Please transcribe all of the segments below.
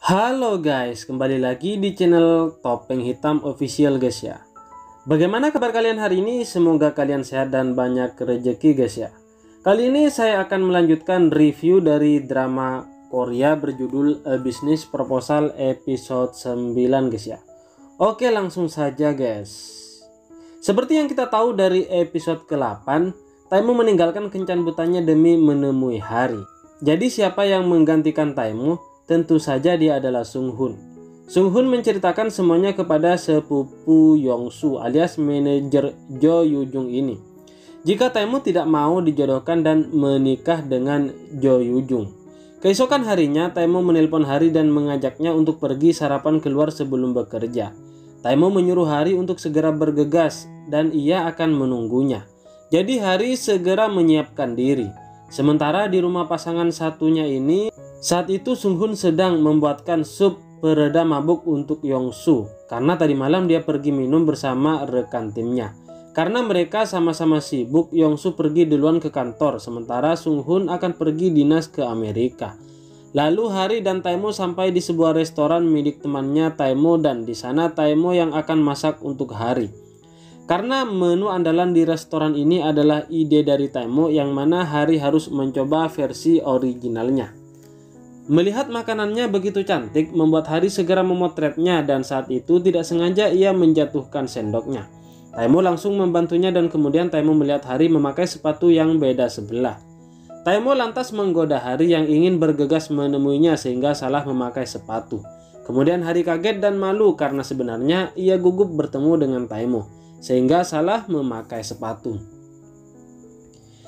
Halo guys, kembali lagi di channel Topeng Hitam Official guys ya. Bagaimana kabar kalian hari ini? Semoga kalian sehat dan banyak rezeki guys ya. Kali ini saya akan melanjutkan review dari drama Korea berjudul A Business Proposal episode 9 guys ya. Oke, langsung saja guys. Seperti yang kita tahu dari episode ke-8, Taemoo meninggalkan kencan butanya demi menemui Hari. Jadi siapa yang menggantikan Taemoo? Tentu saja dia adalah Sung Hoon. Sung Hoon menceritakan semuanya kepada sepupu Yongsu alias manajer Jo Yoo Jung ini. Jika Taemoo tidak mau dijodohkan dan menikah dengan Jo Yoo Jung. Keesokan harinya Taemoo menelpon Hari dan mengajaknya untuk pergi sarapan keluar sebelum bekerja. Taemoo menyuruh Hari untuk segera bergegas dan ia akan menunggunya. Jadi Hari segera menyiapkan diri. Sementara di rumah pasangan satunya ini, saat itu Sung Hoon sedang membuatkan sup pereda mabuk untuk Yongsu karena tadi malam dia pergi minum bersama rekan timnya. Karena mereka sama-sama sibuk, Yongsu pergi duluan ke kantor sementara Sung Hoon akan pergi dinas ke Amerika. Lalu Hari dan Taemoo sampai di sebuah restoran milik temannya Taemoo dan di sana Taemoo yang akan masak untuk Hari. Karena menu andalan di restoran ini adalah ide dari Taemoo yang mana Hari harus mencoba versi originalnya. Melihat makanannya begitu cantik membuat Hari segera memotretnya dan saat itu tidak sengaja ia menjatuhkan sendoknya. Taemoo langsung membantunya dan kemudian Taemoo melihat Hari memakai sepatu yang beda sebelah. Taemoo lantas menggoda Hari yang ingin bergegas menemuinya sehingga salah memakai sepatu. Kemudian Hari kaget dan malu karena sebenarnya ia gugup bertemu dengan Taemoo sehingga salah memakai sepatu.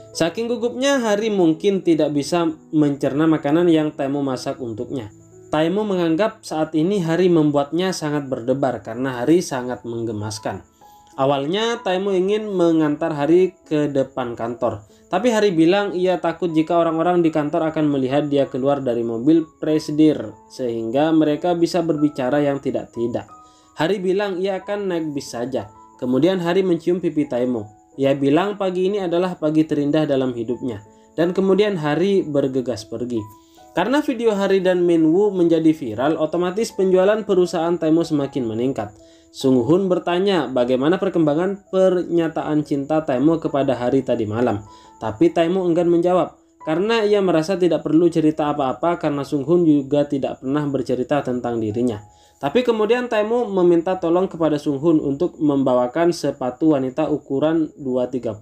Saking gugupnya Hari mungkin tidak bisa mencerna makanan yang Taemoo masak untuknya. Taemoo menganggap saat ini Hari membuatnya sangat berdebar karena Hari sangat menggemaskan. Awalnya Taemoo ingin mengantar Hari ke depan kantor. Tapi Hari bilang ia takut jika orang-orang di kantor akan melihat dia keluar dari mobil presidir sehingga mereka bisa berbicara yang tidak-tidak. Hari bilang ia akan naik bis saja. Kemudian Hari mencium pipi Taemoo. Ia bilang pagi ini adalah pagi terindah dalam hidupnya. Dan kemudian Hari bergegas pergi. Karena video Hari dan Minwoo menjadi viral, otomatis penjualan perusahaan Taemoo semakin meningkat. Sung Hoon bertanya bagaimana perkembangan pernyataan cinta Taemoo kepada Hari tadi malam. Tapi Taemoo enggan menjawab. Karena ia merasa tidak perlu cerita apa-apa karena Sung Hoon juga tidak pernah bercerita tentang dirinya. Tapi kemudian Taemoo meminta tolong kepada Sung Hoon untuk membawakan sepatu wanita ukuran 230.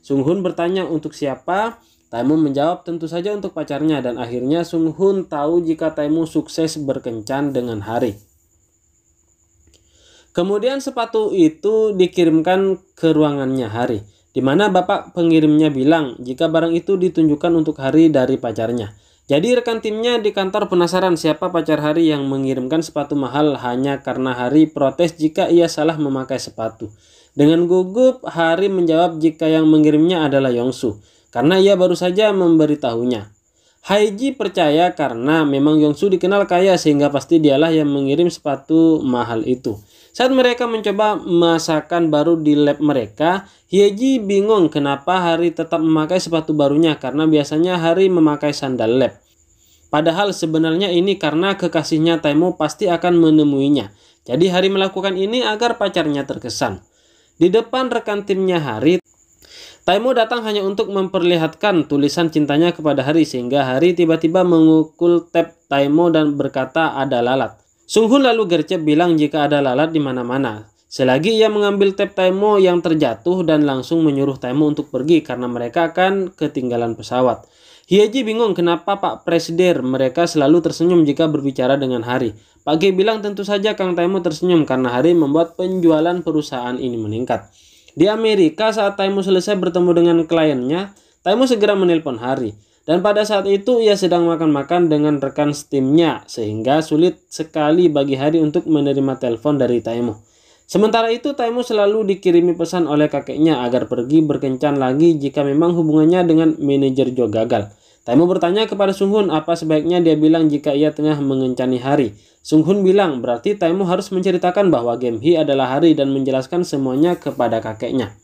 Sung Hoon bertanya untuk siapa? Taemoo menjawab tentu saja untuk pacarnya dan akhirnya Sung Hoon tahu jika Taemoo sukses berkencan dengan Hari. Kemudian sepatu itu dikirimkan ke ruangannya Hari, di mana bapak pengirimnya bilang jika barang itu ditunjukkan untuk Hari dari pacarnya. Jadi rekan timnya di kantor penasaran siapa pacar Hari yang mengirimkan sepatu mahal hanya karena Hari protes jika ia salah memakai sepatu. Dengan gugup Hari menjawab jika yang mengirimnya adalah Yongsu karena ia baru saja memberitahunya. Haiji percaya karena memang Yongsu dikenal kaya sehingga pasti dialah yang mengirim sepatu mahal itu. Saat mereka mencoba masakan baru di lab mereka, Hyeji bingung kenapa Hari tetap memakai sepatu barunya karena biasanya Hari memakai sandal lab. Padahal sebenarnya ini karena kekasihnya Taemoo pasti akan menemuinya. Jadi Hari melakukan ini agar pacarnya terkesan. Di depan rekan timnya Hari, Taemoo datang hanya untuk memperlihatkan tulisan cintanya kepada Hari sehingga Hari tiba-tiba mengukul tab Taemoo dan berkata ada lalat. Sung Hoon lalu gercep bilang jika ada lalat di mana-mana. Selagi ia mengambil tab Taemoo yang terjatuh dan langsung menyuruh Taemoo untuk pergi karena mereka akan ketinggalan pesawat. Hyeji bingung kenapa Pak Presidir mereka selalu tersenyum jika berbicara dengan Hari. Pak G bilang tentu saja Kang Taemoo tersenyum karena Hari membuat penjualan perusahaan ini meningkat. Di Amerika saat Taemoo selesai bertemu dengan kliennya, Taemoo segera menelpon Hari. Dan pada saat itu ia sedang makan-makan dengan rekan timnya sehingga sulit sekali bagi Hari untuk menerima telepon dari Taemoo. Sementara itu Taemoo selalu dikirimi pesan oleh kakeknya agar pergi berkencan lagi jika memang hubungannya dengan manajer Jo gagal. Taemoo bertanya kepada Sung Hoon apa sebaiknya dia bilang jika ia tengah mengencani Hari. Sung Hoon bilang berarti Taemoo harus menceritakan bahwa Gamhee adalah Hari dan menjelaskan semuanya kepada kakeknya.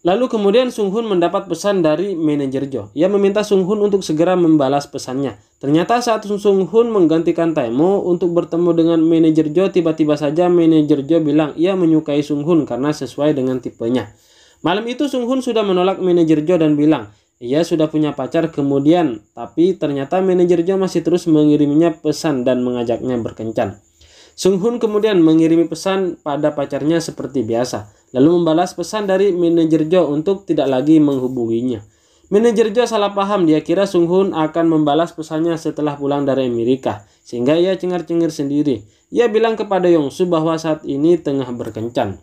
Lalu kemudian Sung Hun mendapat pesan dari manajer Jo. Ia meminta Sung Hun untuk segera membalas pesannya. Ternyata saat Sung Hun menggantikan Taemo untuk bertemu dengan manajer Jo, tiba-tiba saja manajer Jo bilang ia menyukai Sung Hun karena sesuai dengan tipenya. Malam itu Sung Hun sudah menolak manajer Jo dan bilang ia sudah punya pacar kemudian, tapi ternyata manajer Jo masih terus mengiriminya pesan dan mengajaknya berkencan. Sung Hun kemudian mengirimi pesan pada pacarnya seperti biasa, lalu membalas pesan dari manajer Jo untuk tidak lagi menghubunginya. Manajer Jo salah paham, dia kira Sung Hun akan membalas pesannya setelah pulang dari Amerika, sehingga ia cengar-cengir sendiri. Ia bilang kepada Yongsu bahwa saat ini tengah berkencan.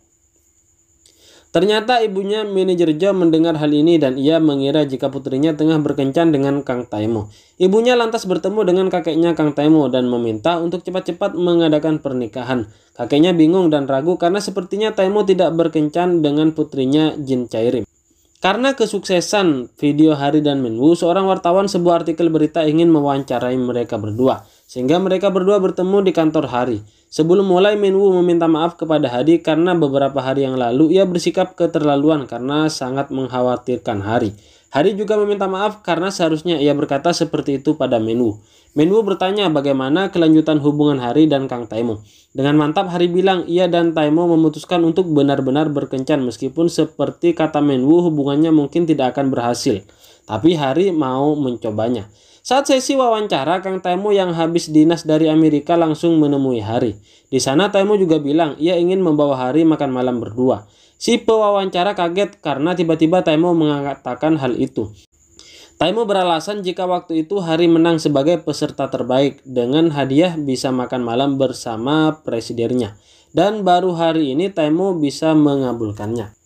Ternyata ibunya manajer Jo mendengar hal ini dan ia mengira jika putrinya tengah berkencan dengan Kang Taemo. Ibunya lantas bertemu dengan kakeknya Kang Taemo dan meminta untuk cepat-cepat mengadakan pernikahan. Kakeknya bingung dan ragu karena sepertinya Taemo tidak berkencan dengan putrinya Jin Chairim. Karena kesuksesan video Hari dan Minwoo, seorang wartawan sebuah artikel berita ingin mewawancarai mereka berdua, sehingga mereka berdua bertemu di kantor Hari. Sebelum mulai, Minwoo meminta maaf kepada Hari karena beberapa hari yang lalu ia bersikap keterlaluan karena sangat mengkhawatirkan Hari. Hari juga meminta maaf karena seharusnya ia berkata seperti itu pada Minwoo. Minwoo bertanya bagaimana kelanjutan hubungan Hari dan Kang Taemo. Dengan mantap Hari bilang ia dan Taemo memutuskan untuk benar-benar berkencan meskipun seperti kata Minwoo hubungannya mungkin tidak akan berhasil. Tapi Hari mau mencobanya. Saat sesi wawancara, Kang Taemo yang habis dinas dari Amerika langsung menemui Hari. Di sana Taemo juga bilang ia ingin membawa Hari makan malam berdua. Si pewawancara kaget karena tiba-tiba Taemo mengatakan hal itu. Taemo beralasan jika waktu itu Hari menang sebagai peserta terbaik dengan hadiah bisa makan malam bersama presidennya. Dan baru hari ini Taemo bisa mengabulkannya.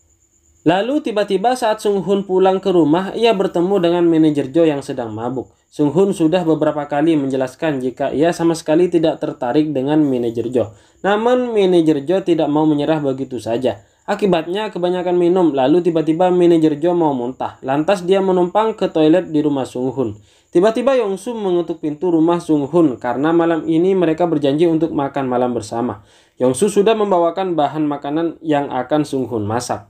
Lalu tiba-tiba saat Sung Hun pulang ke rumah, ia bertemu dengan manajer Jo yang sedang mabuk. Sung Hun sudah beberapa kali menjelaskan jika ia sama sekali tidak tertarik dengan manajer Jo. Namun manajer Jo tidak mau menyerah begitu saja. Akibatnya kebanyakan minum, lalu tiba-tiba manajer Jo mau muntah. Lantas dia menumpang ke toilet di rumah Sung Hun. Tiba-tiba Yongsu mengetuk pintu rumah Sung Hun karena malam ini mereka berjanji untuk makan malam bersama. Yongsu sudah membawakan bahan makanan yang akan Sung Hun masak.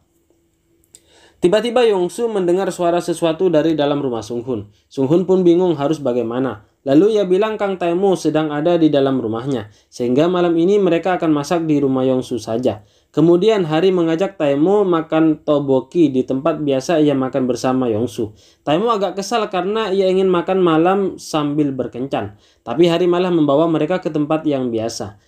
Tiba-tiba Yongsu mendengar suara sesuatu dari dalam rumah Sung Hun. Sung Hun pun bingung harus bagaimana. Lalu ia bilang Kang Taemo sedang ada di dalam rumahnya, sehingga malam ini mereka akan masak di rumah Yongsu saja. Kemudian Hari mengajak Taemo makan tteokbokki di tempat biasa ia makan bersama Yongsu. Taemo agak kesal karena ia ingin makan malam sambil berkencan, tapi Hari malah membawa mereka ke tempat yang biasa.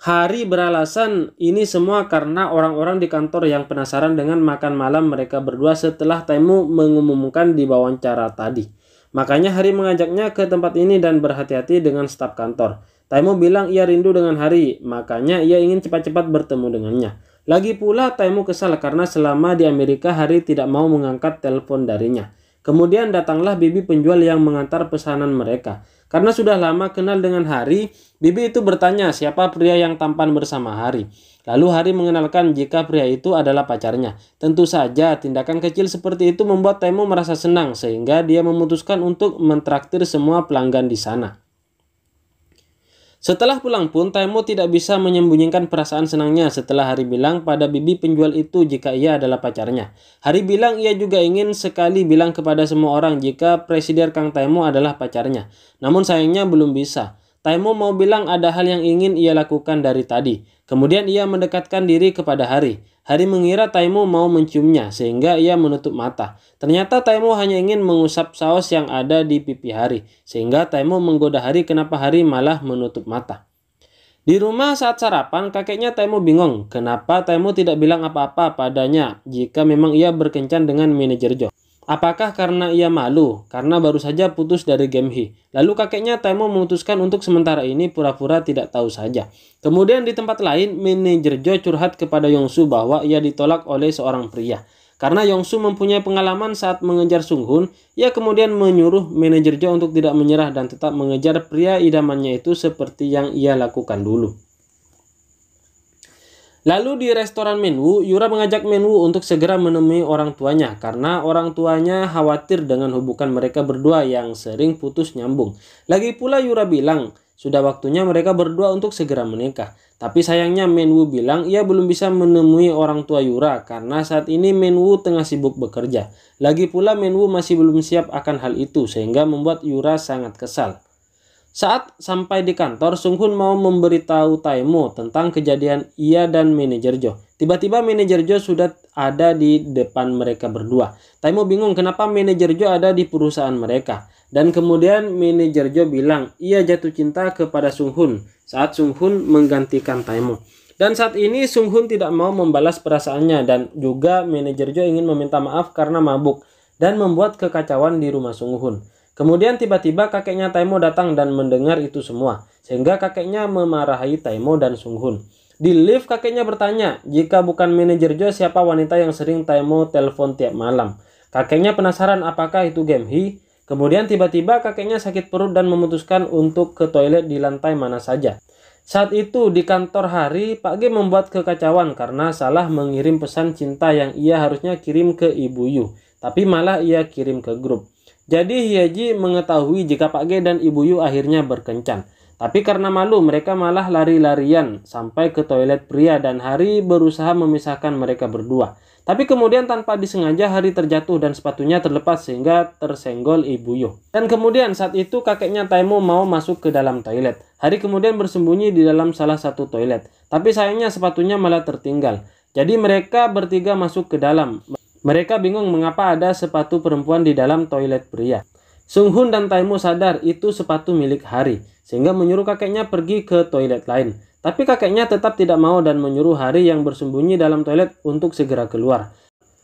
Hari beralasan ini semua karena orang-orang di kantor yang penasaran dengan makan malam mereka berdua setelah Taemo mengumumkan di wawancara tadi. Makanya Hari mengajaknya ke tempat ini dan berhati-hati dengan staf kantor. Taemo bilang ia rindu dengan Hari, makanya ia ingin cepat-cepat bertemu dengannya. Lagi pula Taemo kesal karena selama di Amerika Hari tidak mau mengangkat telepon darinya. Kemudian datanglah bibi penjual yang mengantar pesanan mereka. Karena sudah lama kenal dengan Hari, bibi itu bertanya siapa pria yang tampan bersama Hari. Lalu Hari mengenalkan jika pria itu adalah pacarnya. Tentu saja tindakan kecil seperti itu membuat Taemo merasa senang sehingga dia memutuskan untuk mentraktir semua pelanggan di sana. Setelah pulang pun Taemo tidak bisa menyembunyikan perasaan senangnya setelah Hari bilang pada bibi penjual itu jika ia adalah pacarnya. Hari bilang ia juga ingin sekali bilang kepada semua orang jika Presiden Kang Taemo adalah pacarnya. Namun sayangnya belum bisa. Taemo mau bilang ada hal yang ingin ia lakukan dari tadi. Kemudian ia mendekatkan diri kepada Hari. Hari mengira Taemo mau menciumnya sehingga ia menutup mata. Ternyata Taemo hanya ingin mengusap saus yang ada di pipi Hari. Sehingga Taemo menggoda Hari kenapa Hari malah menutup mata. Di rumah saat sarapan, kakeknya Taemo bingung kenapa Taemo tidak bilang apa-apa padanya jika memang ia berkencan dengan manajer Jo. Apakah karena ia malu? Karena baru saja putus dari Gemhi. Lalu kakeknya Taemo memutuskan untuk sementara ini pura-pura tidak tahu saja. Kemudian di tempat lain, manajer Jo curhat kepada Yongsu bahwa ia ditolak oleh seorang pria. Karena Yongsu mempunyai pengalaman saat mengejar Sung Hun, ia kemudian menyuruh manajer Jo untuk tidak menyerah dan tetap mengejar pria idamannya itu seperti yang ia lakukan dulu. Lalu di restoran Minwoo, Yura mengajak Minwoo untuk segera menemui orang tuanya karena orang tuanya khawatir dengan hubungan mereka berdua yang sering putus nyambung. Lagi pula Yura bilang Sudah waktunya mereka berdua untuk segera menikah. Tapi sayangnya Menwu bilang ia belum bisa menemui orang tua Yura karena saat ini Menwu tengah sibuk bekerja. Lagi pula Menwu masih belum siap akan hal itu sehingga membuat Yura sangat kesal. Saat sampai di kantor, Sunghun mau memberitahu Taemo tentang kejadian ia dan manajer Jo. Tiba-tiba manajer Jo sudah ada di depan mereka berdua. Taemo bingung kenapa manajer Jo ada di perusahaan mereka. Dan kemudian manajer Jo bilang ia jatuh cinta kepada Sunghun saat Sunghun menggantikan Taemo. Dan saat ini Sunghun tidak mau membalas perasaannya dan juga manajer Jo ingin meminta maaf karena mabuk dan membuat kekacauan di rumah Sunghun. Kemudian tiba-tiba kakeknya Taemo datang dan mendengar itu semua, sehingga kakeknya memarahi Taemo dan Sunghun. Di lift kakeknya bertanya, jika bukan manajer Jo siapa wanita yang sering Taemo telepon tiap malam. Kakeknya penasaran apakah itu Gemhee. Kemudian tiba-tiba kakeknya sakit perut dan memutuskan untuk ke toilet di lantai mana saja. Saat itu di kantor Hari, Pak G membuat kekacauan karena salah mengirim pesan cinta yang ia harusnya kirim ke Ibu Yu, tapi malah ia kirim ke grup. Jadi Hyeji mengetahui jika Pak G dan Ibu Yu akhirnya berkencan. Tapi karena malu mereka malah lari-larian sampai ke toilet pria dan Hari berusaha memisahkan mereka berdua. Tapi kemudian tanpa disengaja Hari terjatuh dan sepatunya terlepas sehingga tersenggol Ibu Yu. Dan kemudian saat itu kakeknya Taemo mau masuk ke dalam toilet. Hari kemudian bersembunyi di dalam salah satu toilet. Tapi sayangnya sepatunya malah tertinggal. Jadi mereka bertiga masuk ke dalam. Mereka bingung mengapa ada sepatu perempuan di dalam toilet pria. Sunghun dan Taemo sadar itu sepatu milik Hari, sehingga menyuruh kakeknya pergi ke toilet lain. Tapi kakeknya tetap tidak mau dan menyuruh Hari yang bersembunyi dalam toilet untuk segera keluar.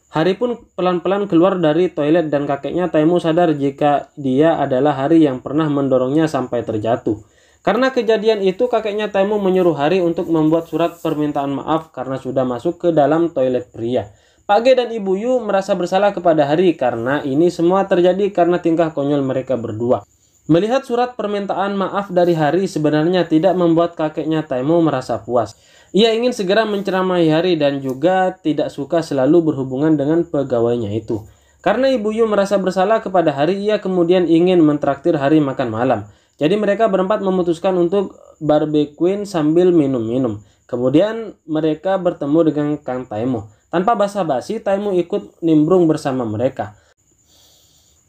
Hari pun pelan-pelan keluar dari toilet dan kakeknya Taemo sadar jika dia adalah Hari yang pernah mendorongnya sampai terjatuh. Karena kejadian itu kakeknya Taemo menyuruh Hari untuk membuat surat permintaan maaf karena sudah masuk ke dalam toilet pria. Pak G dan Ibu Yu merasa bersalah kepada Hari karena ini semua terjadi karena tingkah konyol mereka berdua. Melihat surat permintaan maaf dari Hari sebenarnya tidak membuat kakeknya Taemo merasa puas. Ia ingin segera menceramahi Hari dan juga tidak suka selalu berhubungan dengan pegawainya itu. Karena Ibu Yu merasa bersalah kepada Hari, ia kemudian ingin mentraktir Hari makan malam. Jadi mereka berempat memutuskan untuk barbekyuan sambil minum-minum. Kemudian mereka bertemu dengan Kang Taemo. Tanpa basa-basi, Taemo ikut nimbrung bersama mereka.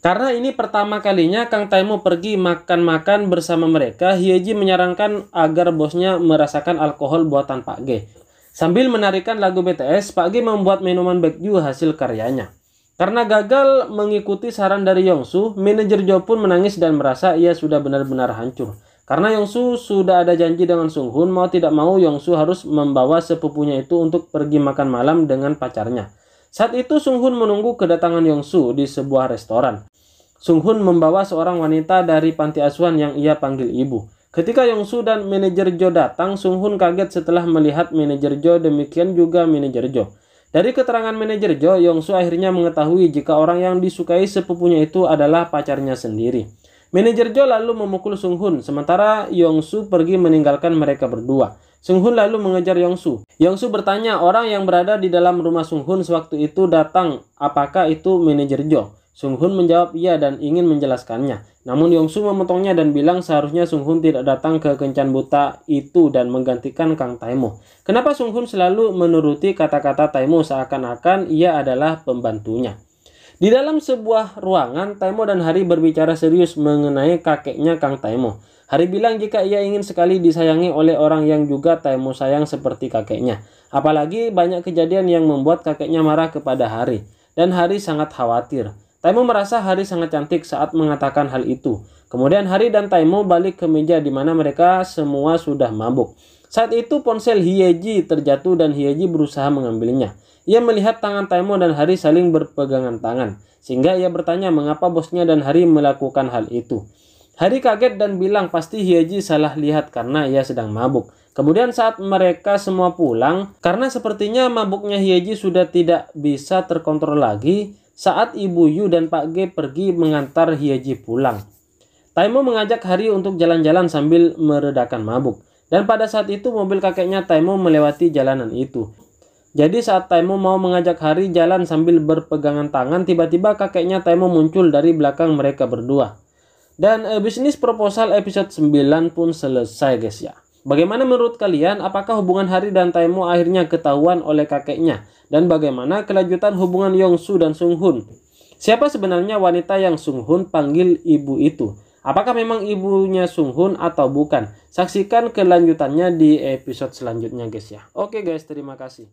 Karena ini pertama kalinya Kang Taemo pergi makan-makan bersama mereka, Hyeji menyarankan agar bosnya merasakan alkohol buatan Pak G. Sambil menarikan lagu BTS, Pak G membuat minuman Baekju hasil karyanya. Karena gagal mengikuti saran dari Yongsu, manajer Jo pun menangis dan merasa ia sudah benar-benar hancur. Karena Yongsu sudah ada janji dengan Sunghun, mau tidak mau Yongsu harus membawa sepupunya itu untuk pergi makan malam dengan pacarnya. Saat itu Sunghun menunggu kedatangan Yongsu di sebuah restoran. Sunghun membawa seorang wanita dari panti asuhan yang ia panggil ibu. Ketika Yongsu dan manajer Jo datang, Sunghun kaget setelah melihat manajer Jo, demikian juga manajer Jo. Dari keterangan manajer Jo, Yongsu akhirnya mengetahui jika orang yang disukai sepupunya itu adalah pacarnya sendiri. Manajer Jo lalu memukul Sunghun, sementara Yongsu pergi meninggalkan mereka berdua. Sunghun lalu mengejar Yongsu. Yongsu bertanya orang yang berada di dalam rumah Sunghun sewaktu itu datang, apakah itu manajer Jo? Sunghun menjawab iya dan ingin menjelaskannya. Namun Yongsu memotongnya dan bilang seharusnya Sunghun tidak datang ke kencan buta itu dan menggantikan Kang Taemo. Kenapa Sunghun selalu menuruti kata-kata Taemo seakan-akan ia adalah pembantunya? Di dalam sebuah ruangan, Taemo dan Hari berbicara serius mengenai kakeknya Kang Taemo. Hari bilang jika ia ingin sekali disayangi oleh orang yang juga Taemo sayang seperti kakeknya. Apalagi banyak kejadian yang membuat kakeknya marah kepada Hari. Dan Hari sangat khawatir. Taemo merasa Hari sangat cantik saat mengatakan hal itu. Kemudian Hari dan Taemo balik ke meja di mana mereka semua sudah mabuk. Saat itu ponsel Hyeji terjatuh dan Hyeji berusaha mengambilnya. Ia melihat tangan Taemo dan Hari saling berpegangan tangan, sehingga ia bertanya mengapa bosnya dan Hari melakukan hal itu. Hari kaget dan bilang pasti Hyeji salah lihat karena ia sedang mabuk. Kemudian saat mereka semua pulang, karena sepertinya mabuknya Hyeji sudah tidak bisa terkontrol lagi, saat Ibu Yu dan Pak G pergi mengantar Hyeji pulang. Taemo mengajak Hari untuk jalan-jalan sambil meredakan mabuk. Dan pada saat itu mobil kakeknya Taemo melewati jalanan itu. Jadi saat Taemo mau mengajak Hari jalan sambil berpegangan tangan, tiba-tiba kakeknya Taemo muncul dari belakang mereka berdua. Dan bisnis proposal episode 9 pun selesai guys ya. Bagaimana menurut kalian? Apakah hubungan Hari dan Taemo akhirnya ketahuan oleh kakeknya? Dan bagaimana kelanjutan hubungan Yongsu dan Sunghun? Siapa sebenarnya wanita yang Sunghun panggil ibu itu? Apakah memang ibunya Sunghun atau bukan? Saksikan kelanjutannya di episode selanjutnya guys ya. Oke guys, terima kasih.